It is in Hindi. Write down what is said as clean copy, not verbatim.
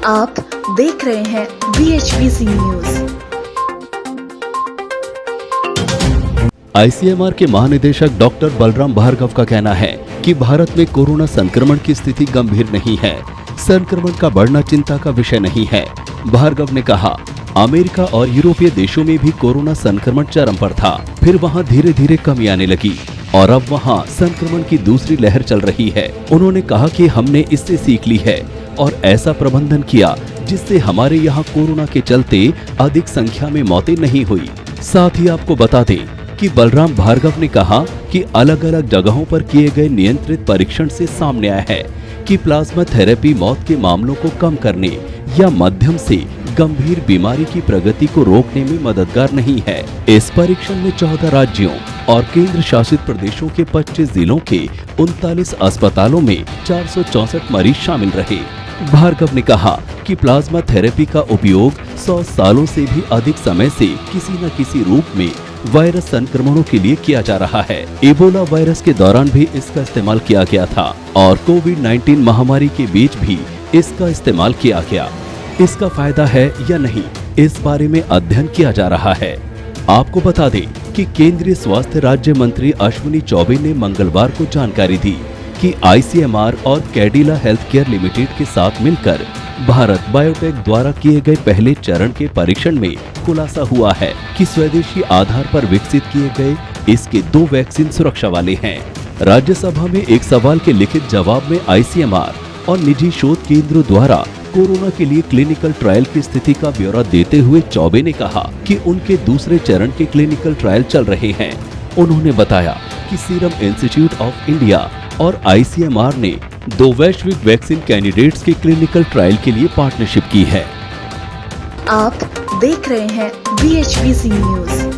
आप देख रहे हैं BHPC न्यूज। ICMR के महानिदेशक डॉक्टर बलराम भार्गव का कहना है कि भारत में कोरोना संक्रमण की स्थिति गंभीर नहीं है। संक्रमण का बढ़ना चिंता का विषय नहीं है। भार्गव ने कहा, अमेरिका और यूरोपीय देशों में भी कोरोना संक्रमण चरम पर था, फिर वहां धीरे धीरे कमी आने लगी और अब वहां संक्रमण की दूसरी लहर चल रही है। उन्होंने कहा कि हमने इससे सीख ली है और ऐसा प्रबंधन किया जिससे हमारे यहाँ कोरोना के चलते अधिक संख्या में मौतें नहीं हुई। साथ ही आपको बता दें कि बलराम भार्गव ने कहा कि अलग अलग जगहों पर किए गए नियंत्रित परीक्षण से सामने आया है कि प्लाज्मा थेरेपी मौत के मामलों को कम करने या मध्यम से गंभीर बीमारी की प्रगति को रोकने में मददगार नहीं है। इस परीक्षण में 14 राज्यों और केंद्र शासित प्रदेशों के 25 जिलों के 39 अस्पतालों में 464 मरीज शामिल रहे। भार्गव ने कहा कि प्लाज्मा थेरेपी का उपयोग 100 सालों से भी अधिक समय से किसी न किसी रूप में वायरस संक्रमणों के लिए किया जा रहा है। इबोला वायरस के दौरान भी इसका इस्तेमाल किया गया था और कोविड-19 महामारी के बीच भी इसका इस्तेमाल किया गया। इसका फायदा है या नहीं, इस बारे में अध्ययन किया जा रहा है। आपको बता दें कि केंद्रीय स्वास्थ्य राज्य मंत्री अश्विनी चौबे ने मंगलवार को जानकारी दी कि ICMR और कैडिला हेल्थ केयर लिमिटेड के साथ मिलकर भारत बायोटेक द्वारा किए गए पहले चरण के परीक्षण में खुलासा हुआ है कि स्वदेशी आधार पर विकसित किए गए इसके 2 वैक्सीन सुरक्षा वाले हैं। राज्यसभा में एक सवाल के लिखित जवाब में ICMR और निजी शोध केंद्रों द्वारा कोरोना के लिए क्लिनिकल ट्रायल की स्थिति का ब्यौरा देते हुए चौबे ने कहा कि उनके दूसरे चरण के क्लिनिकल ट्रायल चल रहे हैं। उन्होंने बताया कि सीरम इंस्टीट्यूट ऑफ इंडिया और ICMR ने 2 वैश्विक वैक्सीन कैंडिडेट्स के क्लिनिकल ट्रायल के लिए पार्टनरशिप की है। आप देख रहे हैं BHPC न्यूज।